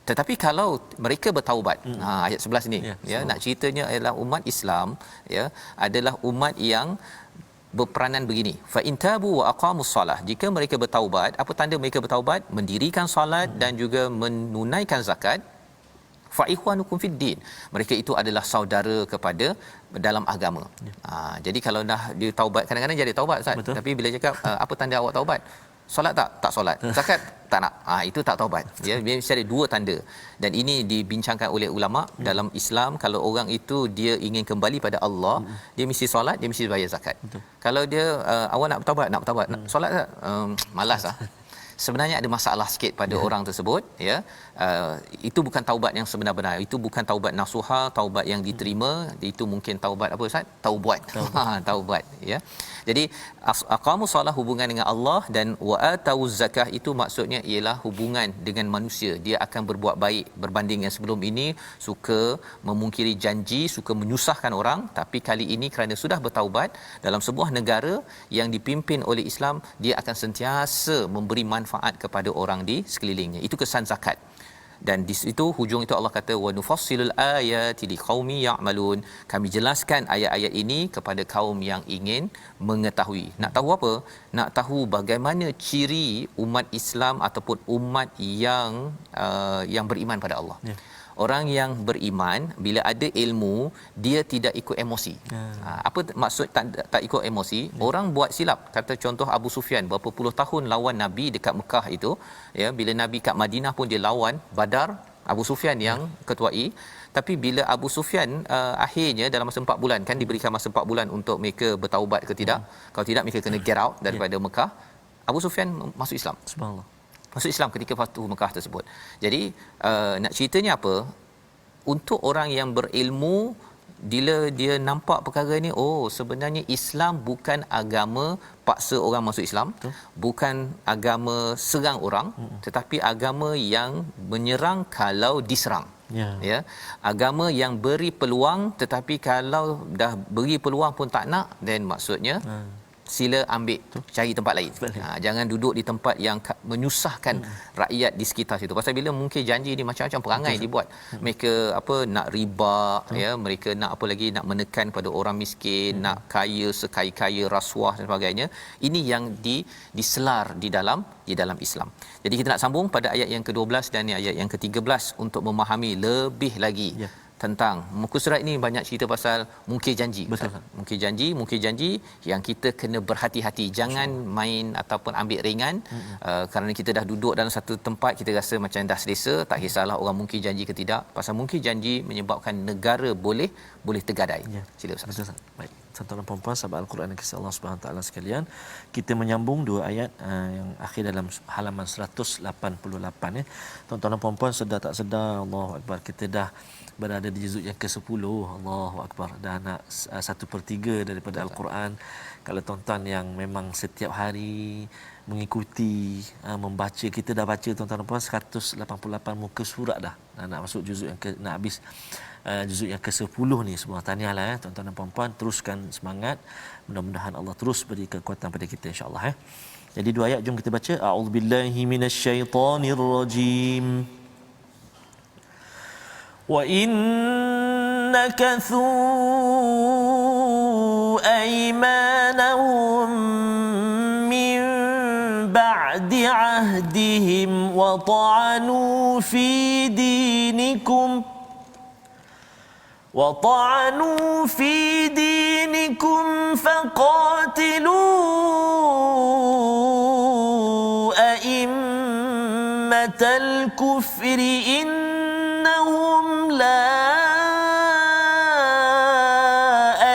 Tetapi kalau mereka bertaubat, ayat 11 ni nak ceritanya adalah umat Islam adalah umat yang berperanan begini, fa in tabu wa aqamus solah, jika mereka bertaubat. Apa tanda mereka bertaubat? Mendirikan solat dan juga menunaikan zakat. Fa ikhwanukum fid din, mereka itu adalah saudara kepada dalam agama. Jadi kalau dah dia taubat, kadang-kadang jadi taubat Ustaz, tapi bila cakap apa tanda awak taubat? Solat tak solat, zakat tak nak, itu tak taubat. Dia mesti ada 2 tanda, dan ini dibincangkan oleh ulama dalam Islam. Kalau orang itu dia ingin kembali pada Allah, dia mesti solat, dia mesti bayar zakat. Kalau dia awak nak bertaubat, nak solat tak? Malas lah. sebenarnya ada masalah sikit pada orang tersebut, ya. Itu bukan taubat yang sebenar-benar, itu bukan taubat nasuha, taubat yang diterima, itu mungkin taubat apa Ustaz? Taubat. Taubat, ya. Jadi aqamu solah hubungan dengan Allah, dan wa atau zakah itu maksudnya ialah hubungan dengan manusia. Dia akan berbuat baik berbanding yang sebelum ini, suka memungkiri janji, suka menyusahkan orang, tapi kali ini kerana sudah bertaubat dalam sebuah negara yang dipimpin oleh Islam, dia akan sentiasa memberi manfaat kepada orang di sekelilingnya. Itu kesan zakat. Dan di situ hujung itu Allah kata wa nufassilul ayati liqaumi ya'malun. Kami jelaskan ayat-ayat ini kepada kaum yang ingin mengetahui. Nak tahu apa? Nak tahu bagaimana ciri umat Islam ataupun umat yang beriman pada Allah. Ya. Orang yang beriman bila ada ilmu, dia tidak ikut emosi. Apa maksud tak ikut emosi? Orang buat silap. Kata contoh Abu Sufyan berapa puluh tahun lawan Nabi dekat Mekah itu, ya, bila Nabi kat Madinah pun dia lawan Badar, Abu Sufyan yang ketuai. Tapi bila Abu Sufyan akhirnya dalam masa 4 bulan, kan diberikan masa 4 bulan untuk mereka bertaubat ke tidak. Kalau tidak mereka kena get out daripada Mekah. Abu Sufyan masuk Islam. Subhanallah. Masuk Islam ketika Fatuh Mekah tersebut. Jadi nak ceritanya apa? Untuk orang yang berilmu, bila dia nampak perkara ni, oh sebenarnya Islam bukan agama paksa orang masuk Islam, bukan agama serang orang, tetapi agama yang menyerang kalau diserang. Ya, agama yang beri peluang, tetapi kalau dah beri peluang pun tak nak, then maksudnya sila ambil, cari tempat lain. Jangan duduk di tempat yang menyusahkan rakyat di sekitar situ. Pasal bila mungkin janji ni macam-macam perangai dibuat. Mereka nak riba, ya, mereka nak apa lagi, nak menekan pada orang miskin, nak kaya sekaya-kaya, rasuah dan sebagainya. Ini yang diselar di dalam Islam. Jadi kita nak sambung pada ayat yang ke-12 dan ayat yang ke-13 untuk memahami lebih lagi tentang muka surat ini. Banyak cerita pasal mungkir janji. Betul. Mungkir janji yang kita kena berhati-hati, jangan main ataupun ambil ringan. Kerana kita dah duduk dalam satu tempat, kita rasa macam dah selesa, tak kisahlah orang mungkir janji ke tidak. Pasal mungkir janji menyebabkan negara boleh tergadai. Sila Ustaz. Betul. Baik, tuan-tuan dan puan-puan sahabat Al-Quran yang kasih Allah Subhanahu taala sekalian, kita menyambung dua ayat yang akhir dalam halaman 188, ya. Tuan-tuan dan puan-puan, sedar tak sedar, Allahu akbar, kita dah berada di juzuk yang ke-10. Allahu akbar. Dah nak 1/3 daripada Al-Quran. Kalau tuan-tuan yang memang setiap hari mengikuti membaca, kita dah baca tuan-tuan dan puan 188 muka surat dah. Nak masuk juzuk yang nak habis juzuk yang ke-10 ni. Sebuah tahniahlah, ya tuan-tuan dan puan-puan. Teruskan semangat. Mudah-mudahan Allah terus beri kekuatan pada kita, insya-Allah, ya. Jadi dua ayat, jom kita baca. A'udzubillahi minasyaitonirrajim. Wa inna kathu aymanahum min ba'di ahdihim wa ta'anu fi dinikum faqatilu a'immatal kufri innahum la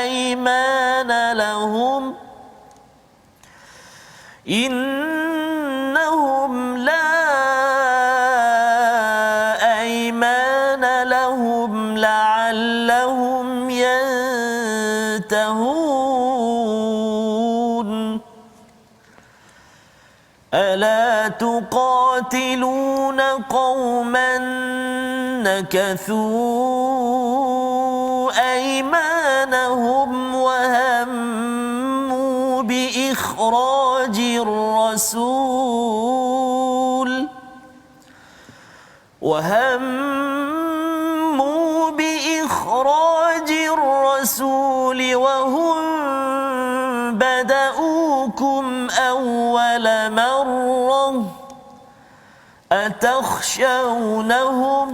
aymana lahum la'allahum yantahun. ألا تقاتلون قوما نكثوا أيمانهم وهموا بإخراج الرسول وهم بدؤوكم أول مرة أتخشونهم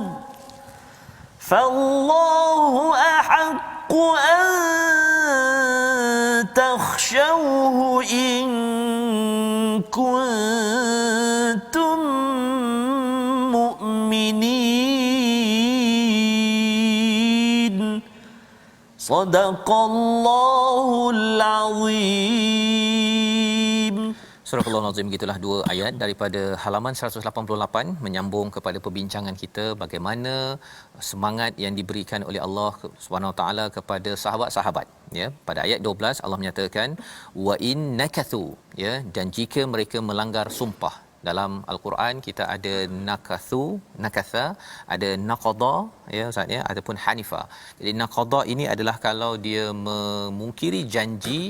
فالله أحق أن تخشوه إن كنتم مؤمنين. صدق الله العظيم. Surah Al-Nazim, gitulah dua ayat daripada halaman 188 menyambung kepada perbincangan kita bagaimana semangat yang diberikan oleh Allah Subhanahu Wa Taala kepada sahabat-sahabat, ya. Pada ayat 12 Allah menyatakan wa in nakathu, ya, dan jika mereka melanggar sumpah. Dalam al-Quran kita ada nakathu, nakatha, ada naqada, ya Ustaz, ya, ataupun hanifa. Jadi naqada ini adalah kalau dia memungkiri janji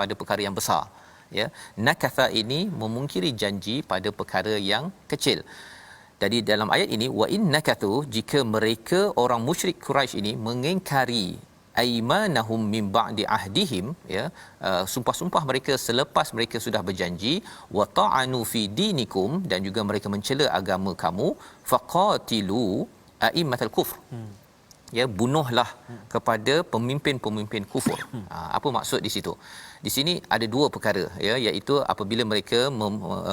pada perkara yang besar, ya. Nakatha ini memungkiri janji pada perkara yang kecil. Jadi dalam ayat ini wa in nakathu, jika mereka orang musyrik Quraisy ini mengingkari aimanahum min ba'di ahdihim, ya, sumpah-sumpah mereka selepas mereka sudah berjanji, wa ta'anu fi dinikum, dan juga mereka mencela agama kamu, faqatilu a'immatal kufr, ya, bunuhlah kepada pemimpin-pemimpin kufur. Apa maksud di situ? Di sini ada dua perkara, ya, iaitu apabila mereka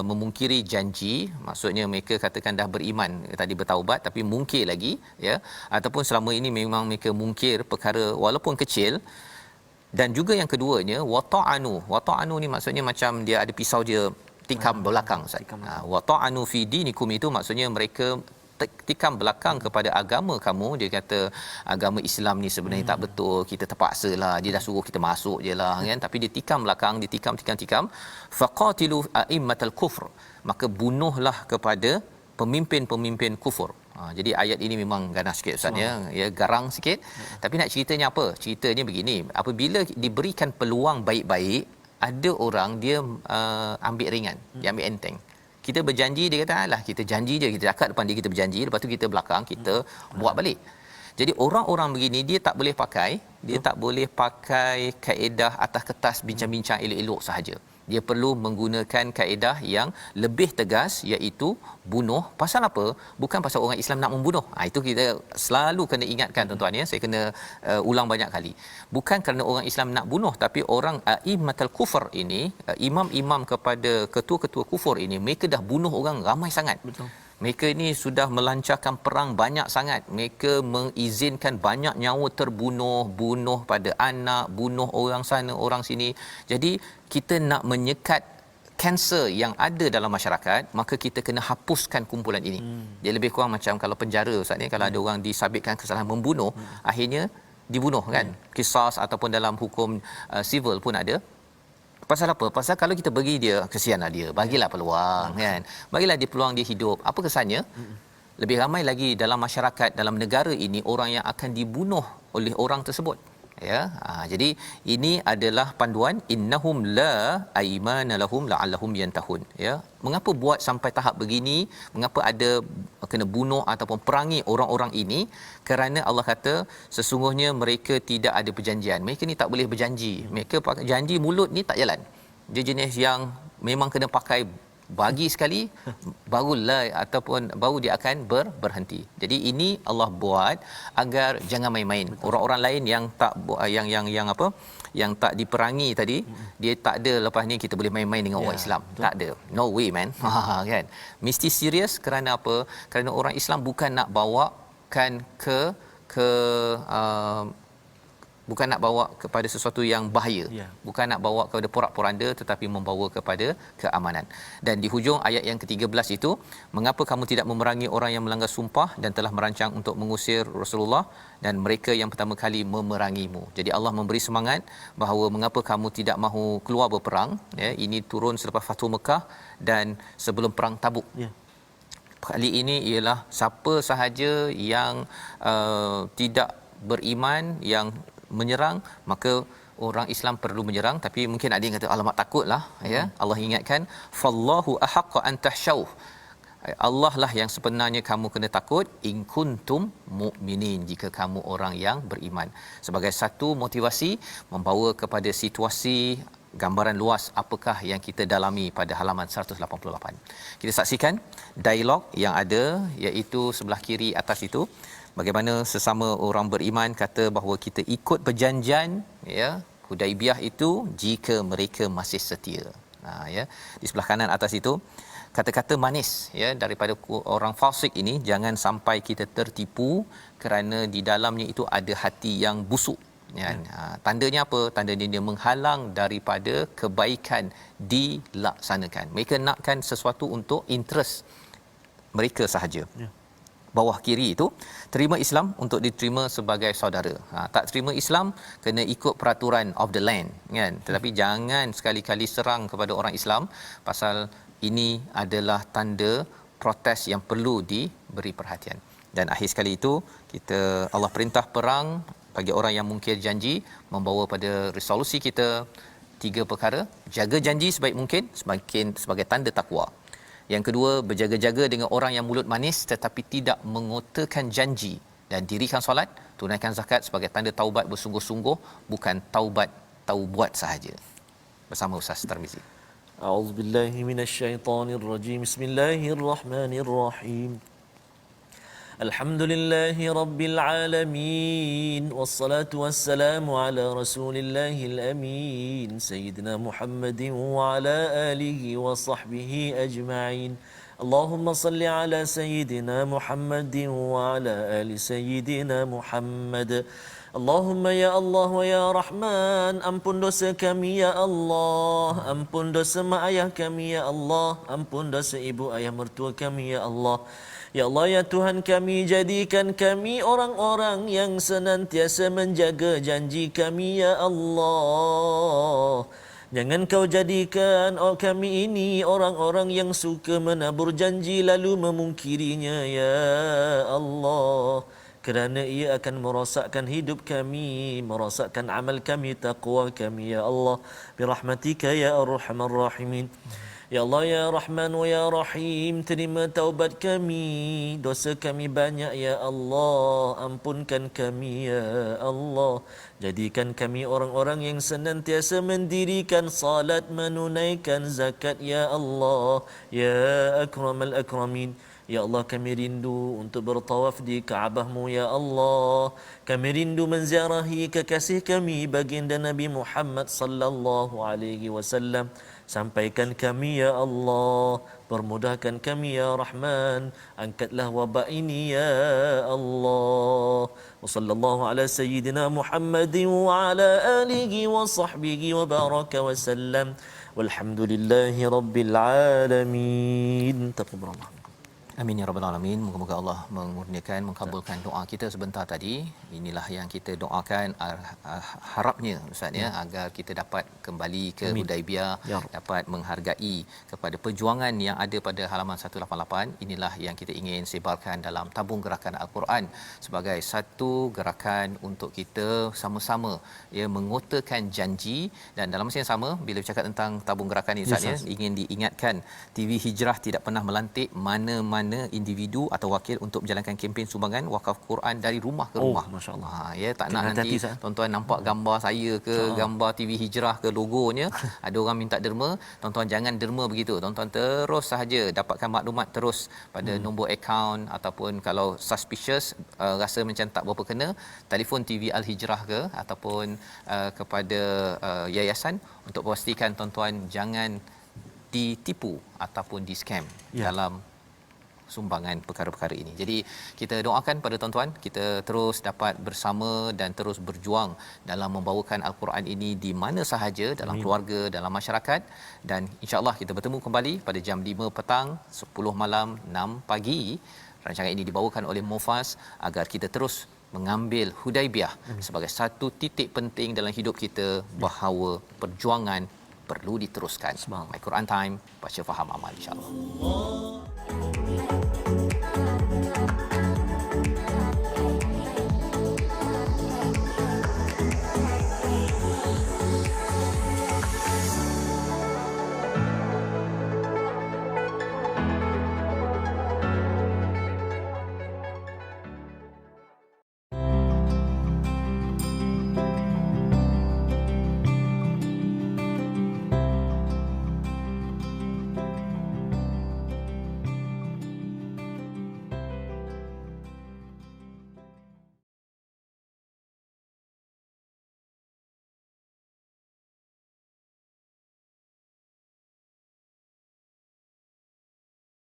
memungkiri janji, maksudnya mereka katakan dah beriman, tadi bertaubat tapi mungkir lagi, ya, ataupun selama ini memang mereka mungkir perkara walaupun kecil. Dan juga yang keduanya wata'anu ni maksudnya macam dia ada pisau dia tikam belakang, Ustaz. Wata'anu fi dinikum itu maksudnya mereka tikam belakang kepada agama kamu. Dia kata agama Islam ni sebenarnya tak betul, kita terpaksalah, dia dah suruh kita masuk jelah, kan, tapi dia tikam belakang, dia tikam. Faqatilu a'immatal kufr, maka bunuhlah kepada pemimpin-pemimpin kufur. Jadi ayat ini memang ganas sikit, Ustaz, ya, garang sikit. Tapi nak ceritanya apa? Ceritanya begini, apabila diberikan peluang baik-baik, ada orang dia ambil ringan, dia ambil enteng. Kita berjanji, dia kata alah kita janji je, kita cakap depan dia kita berjanji, lepas tu kita belakang kita buat balik. Jadi orang-orang begini dia tak boleh pakai kaedah atas kertas bincang-bincang elok-elok sahaja. Dia perlu menggunakan kaedah yang lebih tegas, iaitu bunuh. Pasal apa? Bukan pasal orang Islam nak membunuh. Itu kita selalu kena ingatkan, tuan-tuan, ya. Saya kena ulang banyak kali. Bukan kerana orang Islam nak bunuh, tapi orang a'immatul kufur ini, imam-imam kepada ketua-ketua kufur ini, mereka dah bunuh orang ramai sangat. Betul. Mereka ini sudah melancarkan perang banyak sangat. Mereka mengizinkan banyak nyawa terbunuh, bunuh pada anak, bunuh orang sana, orang sini. Jadi kita nak menyekat kanser yang ada dalam masyarakat, maka kita kena hapuskan kumpulan ini. Dia lebih kurang macam kalau penjara, Ustaz, ni, kalau ada orang disabitkan kesalahan membunuh, akhirnya dibunuh, kan. Qisas ataupun dalam hukum civil pun ada. Pasal apa? Pasal kalau kita bagi dia, kesianlah dia, bagilah peluang, kan. Bagilah dia peluang dia hidup. Apa kesannya? Lebih ramai lagi dalam masyarakat, dalam negara ini, orang yang akan dibunuh oleh orang tersebut, ya. Jadi ini adalah panduan innahum la aymana lahum la'allahum yantahun, ya. Mengapa buat sampai tahap begini? Mengapa ada kena bunuh ataupun perangi orang-orang ini? Kerana Allah kata sesungguhnya mereka tidak ada perjanjian. Mereka ni tak boleh berjanji. Mereka janji mulut ni tak jalan. Dia jenis yang memang kena pakai bagi sekali barulah ataupun baru dia akan berhenti. Jadi ini Allah buat agar jangan main-main. Orang-orang lain yang tak yang apa, yang tak diperangi tadi, dia tak ada lepas ni kita boleh main-main dengan orang Islam. Tak ada. No way, man. Kan? Mesti serius. Kerana apa? Kerana orang Islam bukan nak bawakan ke bukan nak bawa kepada sesuatu yang bahaya, bukan nak bawa kepada porak-poranda, tetapi membawa kepada keamanan. Dan di hujung ayat yang ke-13 itu, mengapa kamu tidak memerangi orang yang melanggar sumpah dan telah merancang untuk mengusir Rasulullah dan mereka yang pertama kali memerangimu. Jadi Allah memberi semangat bahawa mengapa kamu tidak mahu keluar berperang, ya. Ini turun selepas Fathu Mekah dan sebelum perang Tabuk. Kali ini ialah siapa sahaja yang tidak beriman, yang menyerang, maka orang Islam perlu menyerang. Tapi mungkin ada yang kata alamak takutlah, ya. Allah ingatkan fallahu ahaqqa an tahsyaw, Allah lah yang sebenarnya kamu kena takut, in kuntum mukminin, jika kamu orang yang beriman. Sebagai satu motivasi membawa kepada situasi gambaran luas apakah yang kita dalami pada halaman 188. Kita saksikan dialog yang ada, iaitu sebelah kiri atas itu, bagaimana sesama orang beriman kata bahawa kita ikut perjanjian, ya, Hudaibiyah itu jika mereka masih setia. Ya, di sebelah kanan atas itu kata-kata manis, ya, daripada orang fasik ini, jangan sampai kita tertipu kerana di dalamnya itu ada hati yang busuk, kan. Tandanya apa? Tandanya dia menghalang daripada kebaikan dilaksanakan. Mereka nakkan sesuatu untuk interest mereka sahaja. Bawah kiri itu terima Islam untuk diterima sebagai saudara. Tak terima Islam kena ikut peraturan of the land, kan. Tetapi jangan sekali-kali serang kepada orang Islam, pasal ini adalah tanda protes yang perlu diberi perhatian. Dan akhir sekali itu kita, Allah perintah perang bagi orang yang mungkir janji, membawa pada resolusi kita 3 perkara: jaga janji sebaik mungkin sebagai tanda takwa. Yang kedua, berjaga-jaga dengan orang yang mulut manis tetapi tidak mengotakan janji, dan dirikan solat, tunaikan zakat sebagai tanda taubat bersungguh-sungguh, bukan taubat tahu buat sahaja. Bersama Ustaz Tarmizi. A'udzubillahi minasyaitonirrajim. Bismillahirrahmanirrahim. Alhamdulillahi rabbil alamin, wassalatu wassalamu ala rasulillahil amin, sayyidina Muhammadin wa ala alihi wa sahbihi ajma'in. Allahumma salli ala sayyidina Muhammadin wa ala ali sayyidina Muhammad. Allahumma ya Allah wa ya Rahman, ampun dosa kami ya Allah, ampun dosa mak ayah kami ya Allah, ampun dosa ibu ayah mertua kami ya Allah. Ya Allah, ya Tuhan kami, jadikan kami orang-orang yang senantiasa menjaga janji kami ya Allah. Jangan kau jadikan kami ini orang-orang yang suka menabur janji lalu memungkirinya ya Allah. Kerana ia akan merosakkan hidup kami, merosakkan amal kami, taqwa kami ya Allah. Birahmatika ya Arhamar Rahimin. Ya Allah, ya Rahman wa ya Rahim, terima taubat kami, dosa kami banyak ya Allah, ampunkan kami ya Allah. Jadikan kami orang-orang yang senantiasa mendirikan salat, menunaikan zakat ya Allah, ya Akramal Akramin. Ya Allah, kami rindu untuk bertawaf di Kaabah-Mu ya Allah. Kami rindu menziarahi kekasih kami baginda Nabi Muhammad sallallahu alaihi wasallam. Sampaikan kami ya Allah, permudahkan kami ya Rahman, angkatlah wabak ini ya Allah. Wa sallallahu ala sayyidina Muhammadin wa ala alihi wa sahbihi wa baraka wa sallam. Walhamdulillahi rabbil alamin. Taqabbalallah. Amin ya rabbal alamin. Moga-moga Allah mengurniakan, mengkabulkan doa kita sebentar tadi. Inilah yang kita doakan, harapnya Ustaz ya, agar kita dapat kembali ke Hudaibiyah, dapat menghargai kepada perjuangan yang ada pada halaman 188. Inilah yang kita ingin sebarkan dalam tabung gerakan Al-Quran sebagai satu gerakan untuk kita sama-sama ya mengotakan janji. Dan dalam masa yang sama, bila bercakap tentang tabung gerakan ini Ustaz ya, ingin diingatkan TV Hijrah tidak pernah melantik mana-mana individu atau wakil untuk menjalankan kempen sumbangan wakaf Quran dari rumah ke rumah. Masya-Allah. Ya, tak nak nanti tuan-tuan nampak gambar saya ke gambar TV Hijrah ke logonya, ada orang minta derma, tuan-tuan jangan derma begitu. Tuan-tuan terus sahaja dapatkan maklumat terus pada nombor akaun, ataupun kalau suspicious rasa macam tak berapa kena, telefon TV Al-Hijrah ke ataupun kepada yayasan untuk pastikan tuan-tuan jangan ditipu ataupun di scam dalam sumbangan perkara-perkara ini. Jadi kita doakan pada tuan-tuan, kita terus dapat bersama dan terus berjuang dalam membawakan Al-Quran ini di mana sahaja, dalam keluarga, dalam masyarakat. Dan insya-Allah kita bertemu kembali pada jam 5 petang, 10 malam, 6 pagi. Rancangan ini dibawakan oleh Mufas agar kita terus mengambil Hudaibiyah sebagai satu titik penting dalam hidup kita, bahawa perjuangan perlu diteruskan. My Quran Time, baca faham amal, insya-Allah.